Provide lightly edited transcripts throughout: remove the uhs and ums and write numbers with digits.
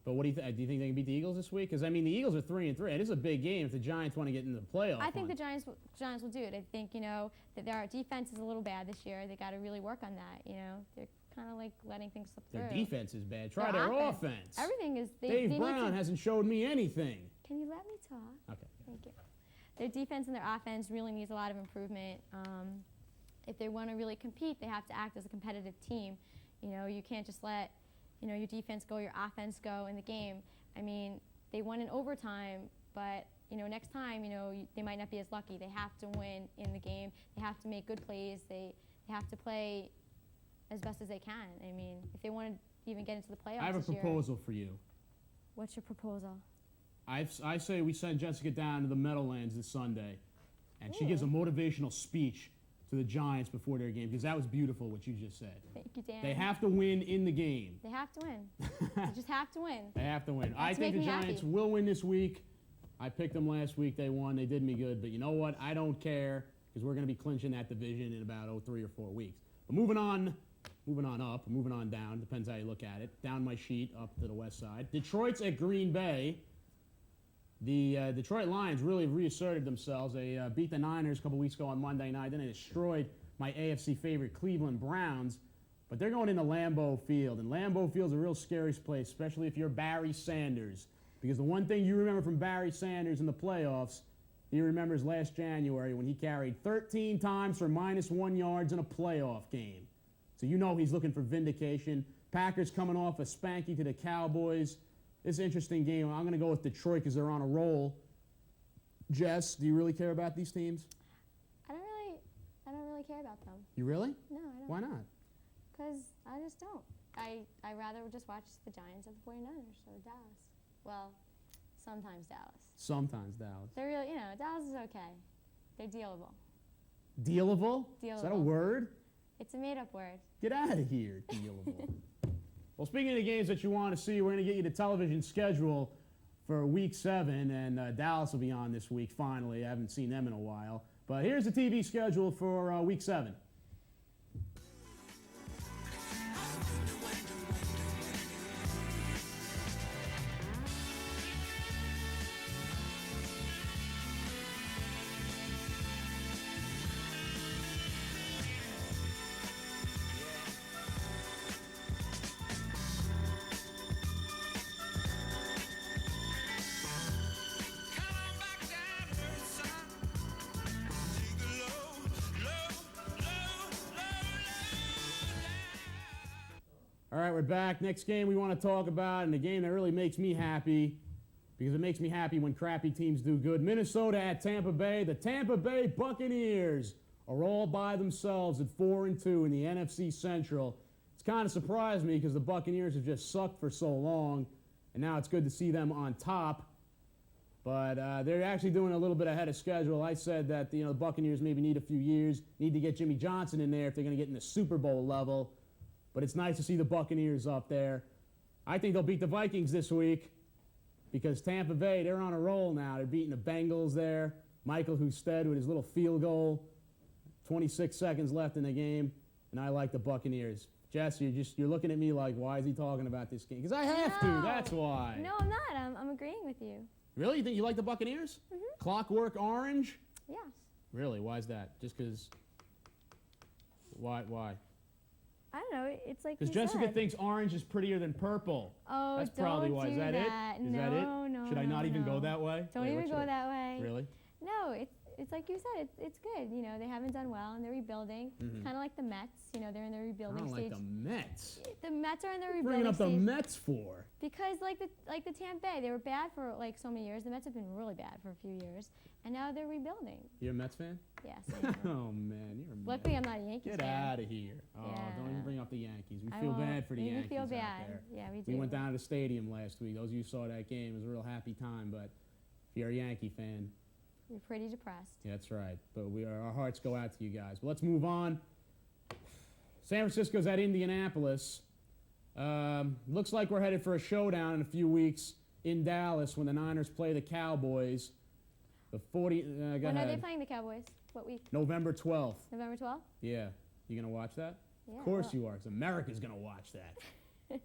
But what do you think? Do you think they can beat the Eagles this week? Because, I mean, the Eagles are 3-3. It is a big game if the Giants want to get into the playoff. I think the Giants will do it. I think, that their defense is a little bad this year. They got to really work on that, They're kind of like letting things slip through. Their defense is bad. Try their offense. Everything is. Dave Brown hasn't showed me anything. Can you let me talk? Okay. Thank you. Their defense and their offense really needs a lot of improvement. If they want to really compete, they have to act as a competitive team. You can't just let, your defense go, your offense go in the game. I mean, they won in overtime, but, next time, they might not be as lucky. They have to win in the game. They have to make good plays. They have to play as best as they can. I mean, if they want to even get into the playoffs I have a proposal for you. What's your proposal? I say we send Jessica down to the Meadowlands this Sunday, and she gives a motivational speech to the Giants before their game, because that was beautiful what you just said. Thank you, Dan. They have to win in the game. They have to win. They just have to win. They have to win. I think the Giants will win this week. I picked them last week. They won. They did me good. But you know what? I don't care, because we're going to be clinching that division in about 3 or 4 weeks. But moving on up, moving on down, depends how you look at it. Down my sheet, up to the west side. Detroit's at Green Bay. The Detroit Lions really reasserted themselves. They beat the Niners a couple weeks ago on Monday night. Then they destroyed my AFC favorite Cleveland Browns. But they're going into Lambeau Field. And Lambeau Field's a real scary place, especially if you're Barry Sanders. Because the one thing you remember from Barry Sanders in the playoffs, he remembers last January when he carried 13 times for -1 yards in a playoff game. So you know he's looking for vindication. Packers coming off a spanking to the Cowboys. It's an interesting game. I'm going to go with Detroit because they're on a roll. Jess, do you really care about these teams? I don't really care about them. You really? No, I don't. Why not? Because I just don't. I rather just watch the Giants or the 49ers or Dallas. Well, sometimes Dallas. Sometimes Dallas. They're really, Dallas is okay. They're dealable. Dealable? Dealable. Is that a word? It's a made-up word. Get out of here, dealable. Well, speaking of the games that you want to see, we're going to get you the television schedule for Week 7, and Dallas will be on this week, finally. I haven't seen them in a while. But here's the TV schedule for Week 7. All right, we're back. Next game we want to talk about, and the game that really makes me happy, because it makes me happy when crappy teams do good. Minnesota at Tampa Bay. The Tampa Bay Buccaneers are all by themselves at 4-2 in the NFC Central. It's kind of surprised me because the Buccaneers have just sucked for so long, and now it's good to see them on top. But they're actually doing a little bit ahead of schedule. I said that the Buccaneers maybe need a few years, need to get Jimmy Johnson in there if they're going to get in the Super Bowl level. But it's nice to see the Buccaneers up there. I think they'll beat the Vikings this week because Tampa Bay, they're on a roll now. They're beating the Bengals there. Michael Husted with his little field goal. 26 seconds left in the game, and I like the Buccaneers. Jess, you're looking at me like, why is he talking about this game? Because I have to. That's why. No, I'm not. I'm agreeing with you. Really? You think you like the Buccaneers? Mm-hmm. Clockwork Orange? Yes. Really? Why is that? Just because? Why? I don't know. It's like because Jessica thinks orange is prettier than purple. Oh, that's probably why. Is that it? Is that it? No. Should I not even go that way? Don't even go that way. Really? No, it's like you said. It's good. They haven't done well and they're rebuilding. Mm-hmm. Kind of like the Mets. They're in the rebuilding stage. I don't like the Mets. The Mets are in the rebuilding bringing up stage. the Mets for? Because like the Tampa Bay, they were bad for like so many years. The Mets have been really bad for a few years, and now they're rebuilding. You're a Mets fan? Yes. I am. Oh man, you're a Mets. Luckily, I'm not a Yankees fan. Get out of here! Oh, Yeah. Don't even bring up the Yankees. We feel bad for the Yankees feel out bad. there. Yeah, we do. We went down to the stadium last week. Those of you who saw that game, it was a real happy time. But if you're a Yankee fan, you're pretty depressed. Yeah, that's right. But our hearts go out to you guys. But let's move on. San Francisco's at Indianapolis. Looks like we're headed for a showdown in a few weeks in Dallas when the Niners play the Cowboys. Go when ahead. are they playing the Cowboys? What week? November 12th. November 12th? Yeah. You going to watch that? Yeah. Of course you are, because America's going to watch that.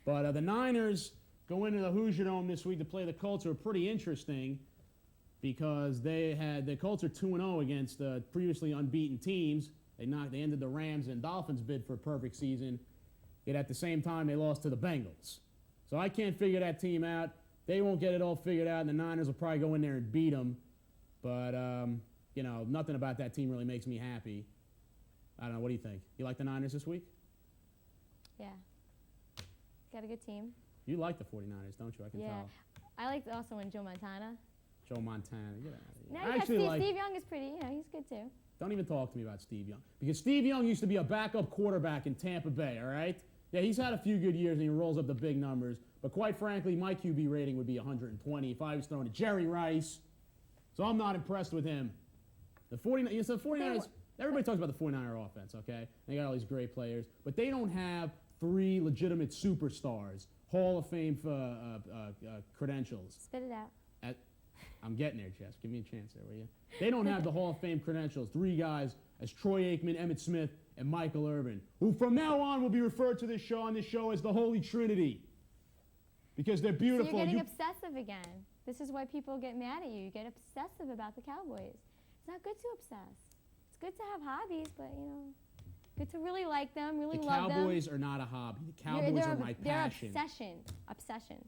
But the Niners, go into the Hoosier Dome this week to play the Colts, are pretty interesting because the Colts are 2-0 against previously unbeaten teams. They ended the Rams and Dolphins bid for a perfect season, yet at the same time they lost to the Bengals. So I can't figure that team out. They won't get it all figured out, and the Niners will probably go in there and beat them. But, you know, nothing about that team really makes me happy. I don't know. What do you think? You like the Niners this week? Yeah. Got a good team. You like the 49ers, don't you? I can tell. I like also when Joe Montana. Joe Montana. Get out of here. No, Steve Young is pretty, you know, he's good too. Don't even talk to me about Steve Young. Because Steve Young used to be a backup quarterback in Tampa Bay, all right? Yeah, he's had a few good years and he rolls up the big numbers. But quite frankly, my QB rating would be 120 if I was throwing to Jerry Rice. So I'm not impressed with him. The 49ers, everybody talks about the 49er offense, okay? They got all these great players. But they don't have 3 legitimate superstars, Hall of Fame credentials. Spit it out. I'm getting there, Jess. Give me a chance there, will you? They don't have the Hall of Fame credentials. 3 guys as Troy Aikman, Emmitt Smith, and Michael Irvin, who from now on will be referred to on this show as the Holy Trinity. Because they're beautiful. So you're getting obsessive again. This is why people get mad at you. You get obsessive about the Cowboys. It's not good to obsess. It's good to have hobbies, but, you know, good to really like them, really love them. The Cowboys are not a hobby. The Cowboys are my passion. They're obsession.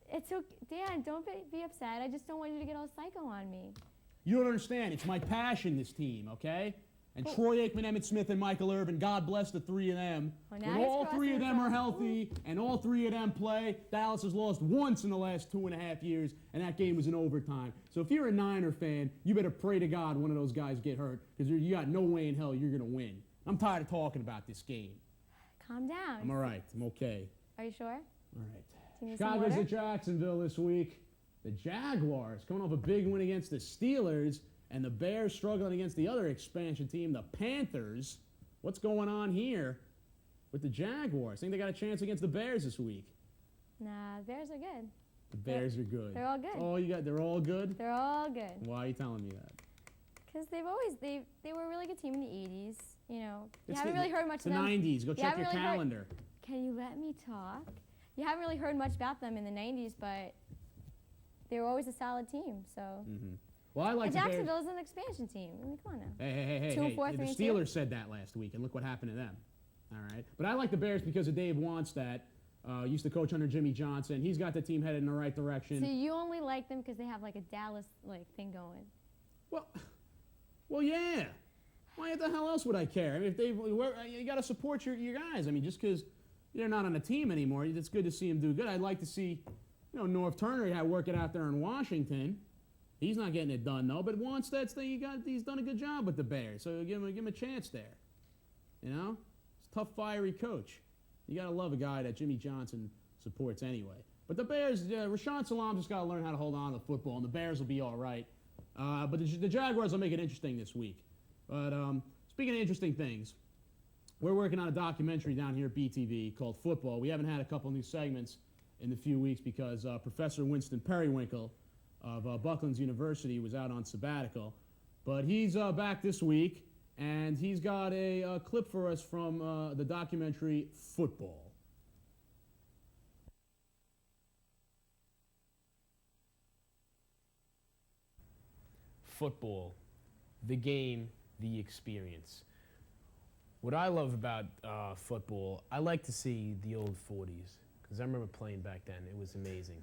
It's okay. Dan, don't be upset. I just don't want you to get all psycho on me. You don't understand. It's my passion, this team, okay? And Troy Aikman, Emmitt Smith, and Michael Irvin, God bless the 3 of them. Well, when all 3 of them are healthy and all 3 of them play, Dallas has lost once in the last 2.5 years, and that game was in overtime. So if you're a Niner fan, you better pray to God one of those guys get hurt, because you got no way in hell you're going to win. I'm tired of talking about this game. Calm down. I'm all right. I'm okay. Are you sure? All right. Chicago's at Jacksonville this week. The Jaguars coming off a big win against the Steelers, and the Bears struggling against the other expansion team, the Panthers. What's going on here with the Jaguars? Think they got a chance against the Bears this week? Nah, the Bears are good. The Bears are good. They're all good. Oh, they're all good? They're all good. Why are you telling me that? Because they were a really good team in the 80s. You know, you haven't really heard much about them. The 90s. Go check your calendar. Can you let me talk? You haven't really heard much about them in the 90s, but they were always a solid team. So, well, I like the Bears. Jacksonville's an expansion team. I mean, come on now. Hey. 2, 4, 3, the Steelers said that last week, and look what happened to them. All right, but I like the Bears because of Dave Wannstedt. Used to coach under Jimmy Johnson. He's got the team headed in the right direction. So you only like them because they have like a Dallas thing going. Well, yeah. Why the hell else would I care? I mean, you got to support your guys. I mean, just because they're not on a team anymore, it's good to see them do good. I'd like to see, North Turner work it out there in Washington. He's not getting it done though. But Wannstedt's he's done a good job with the Bears, so give him a chance there. He's a tough, fiery coach. You got to love a guy that Jimmy Johnson supports anyway. But the Bears, Rashawn Salam just got to learn how to hold on to the football, and the Bears will be all right. But the Jaguars will make it interesting this week. But speaking of interesting things, we're working on a documentary down here at BTV called Football. We haven't had a couple new segments in the few weeks because Professor Winston Periwinkle of Bucklands University was out on sabbatical. But he's back this week, and he's got a clip for us from the documentary Football. Football, the game, the experience. What I love about football, I like to see the old 40s, because I remember playing back then. It was amazing.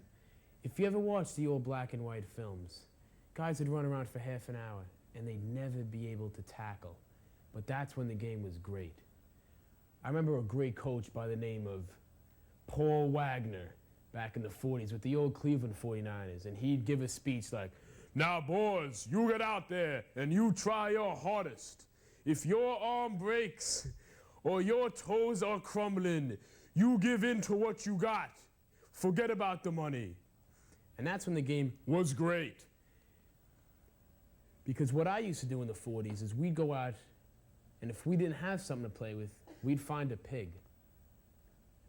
If you ever watched the old black and white films, guys would run around for half an hour, and they'd never be able to tackle. But that's when the game was great. I remember a great coach by the name of Paul Wagner back in the 40s with the old Cleveland 49ers, and he'd give a speech like, "Now, boys, you get out there and you try your hardest. If your arm breaks or your toes are crumbling, you give in to what you got. Forget about the money." And that's when the game was great. Because what I used to do in the 40s is we'd go out, and if we didn't have something to play with, we'd find a pig,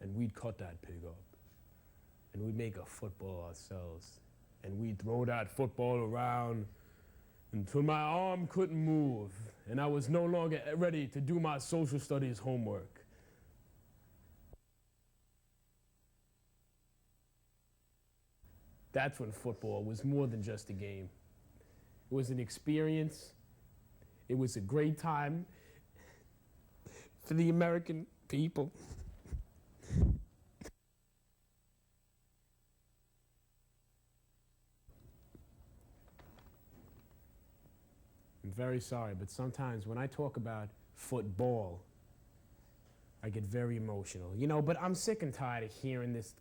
and we'd cut that pig up, and we'd make a football ourselves. And we'd throw that football around until my arm couldn't move and I was no longer ready to do my social studies homework. That's when football was more than just a game. It was an experience. It was a great time for the American people. I'm very sorry, but sometimes when I talk about football, I get very emotional. You know, but I'm sick and tired of hearing this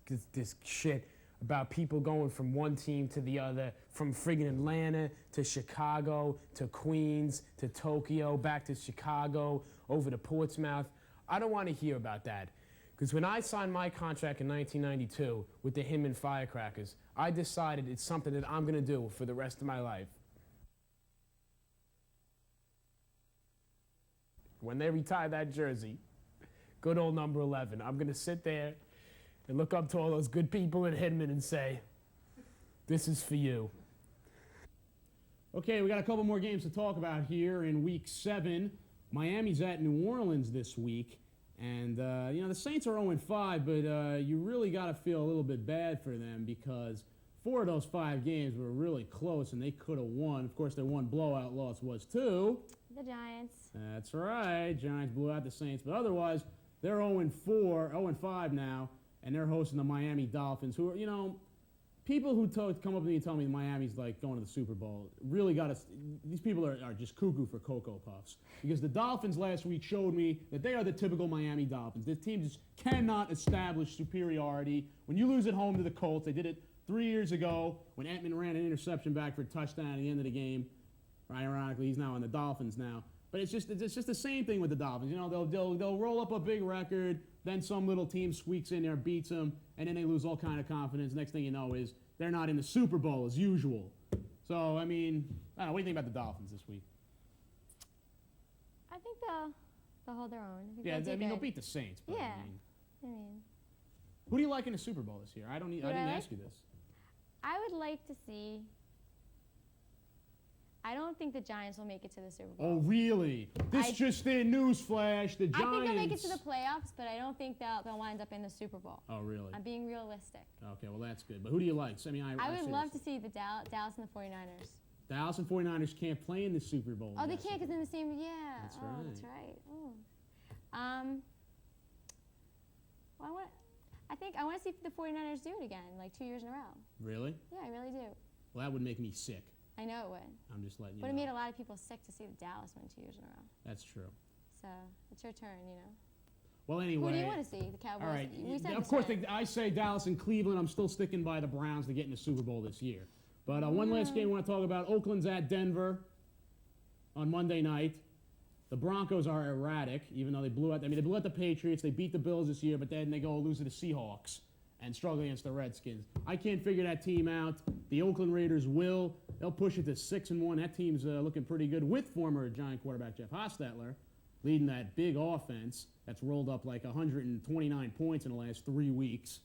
shit about people going from one team to the other, from friggin' Atlanta to Chicago to Queens to Tokyo, back to Chicago, over to Portsmouth. I don't want to hear about that. Because when I signed my contract in 1992 with the Hinman Firecrackers, I decided it's something that I'm going to do for the rest of my life. When they retire that jersey, good old number 11, I'm going to sit there and look up to all those good people in Hinman and say, this is for you. Okay, we got a couple more games to talk about here in Week 7. Miami's at New Orleans this week. And, you know, the Saints are 0-5, but you really got to feel a little bit bad for them because 4 of those 5 games were really close and they could have won. Of course, their one blowout loss was to The Giants. That's right. Giants blew out the Saints. But otherwise, they're 0-5 now, and they're hosting the Miami Dolphins, who are, you know, people who come up to me and tell me Miami's like going to the Super Bowl really got to. These people are just cuckoo for Cocoa Puffs. Because the Dolphins last week showed me that they are the typical Miami Dolphins. This team just cannot establish superiority. When you lose at home to the Colts, they did it 3 years ago when Entman ran an interception back for a touchdown at the end of the game. Ironically, he's now on the Dolphins now. But it's just the same thing with the Dolphins. You know, they'll roll up a big record, then some little team squeaks in there, beats them, and then they lose all kind of confidence. Next thing you know is they're not in the Super Bowl as usual. So, I mean, I don't know. What do you think about the Dolphins this week? I think they'll hold their own. Yeah, I mean, they'll beat the Saints. But Yeah. I mean, who do you like in the Super Bowl this year? I didn't ask you this. I would like to see. I don't think the Giants will make it to the Super Bowl. Oh, really? This just in, newsflash, the Giants. I think they'll make it to the playoffs, but I don't think they'll wind up in the Super Bowl. Oh, really? I'm being realistic. Okay, well, that's good. But who do you like? I mean, I would love to see the Dallas and the 49ers. Dallas and 49ers can't play in the Super Bowl. Oh, they can't because in the same, yeah. That's right. right. That's right. Oh. Well, I think I want to see the 49ers do it again, like 2 years in a row. Really? Yeah, I really do. Well, that would make me sick. I know it would. I'm just letting you But know. it made a lot of people sick to see the Dallas win 2 years in a row. That's true. So it's your turn, you know. Well, anyway. Who do you want to see? The Cowboys? All right. We said Of course, I say Dallas and Cleveland. I'm still sticking by the Browns to get in the Super Bowl this year. But one last game I want to talk about. Oakland's at Denver on Monday night. The Broncos are erratic, even though they blew out the Patriots. They beat the Bills this year, but then they go lose to the Seahawks and struggle against the Redskins. I can't figure that team out. The Oakland Raiders will. They'll push it to 6-1. That team's looking pretty good with former Giant quarterback Jeff Hostetler leading that big offense that's rolled up like 129 points in the last 3 weeks.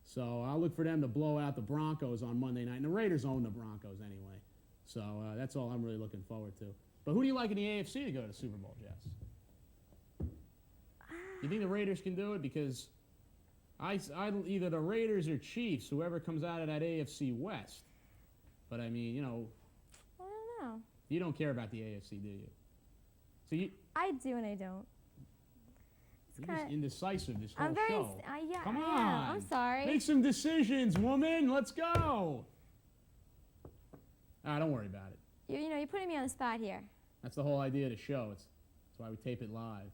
So I'll look for them to blow out the Broncos on Monday night. And the Raiders own the Broncos anyway. So that's all I'm really looking forward to. But who do you like in the AFC to go to the Super Bowl, Jess? You think the Raiders can do it? Because I either the Raiders or Chiefs, whoever comes out of that AFC West. But, I mean, you know. I don't know. You don't care about the AFC, do you? So I do and I don't. You're just indecisive this whole I'm very, show. yeah, Come I on. am. I'm sorry. Make some decisions, woman. Let's go. Don't worry about it. You're putting me on the spot here. That's the whole idea of the show. That's why we tape it live.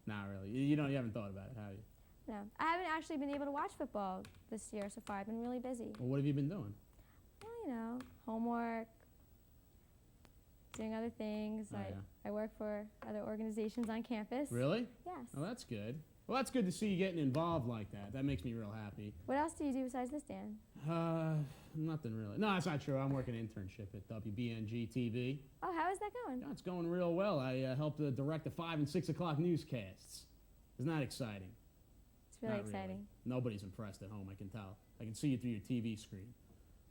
Not really. You haven't thought about it, have you? No. I haven't actually been able to watch football this year so far. I've been really busy. Well, what have you been doing? Well, homework, doing other things. Oh, I work for other organizations on campus. Really? Yes. Oh, that's good. Well, that's good to see you getting involved like that. That makes me real happy. What else do you do besides this, Dan? Nothing really. No, that's not true. I'm working an internship at WBNG TV. Oh, how is that going? Yeah, it's going real well. I helped direct the 5 and 6 o'clock newscasts. Isn't that exciting? It's really Not exciting. Really. Nobody's impressed at home, I can tell. I can see you through your TV screen.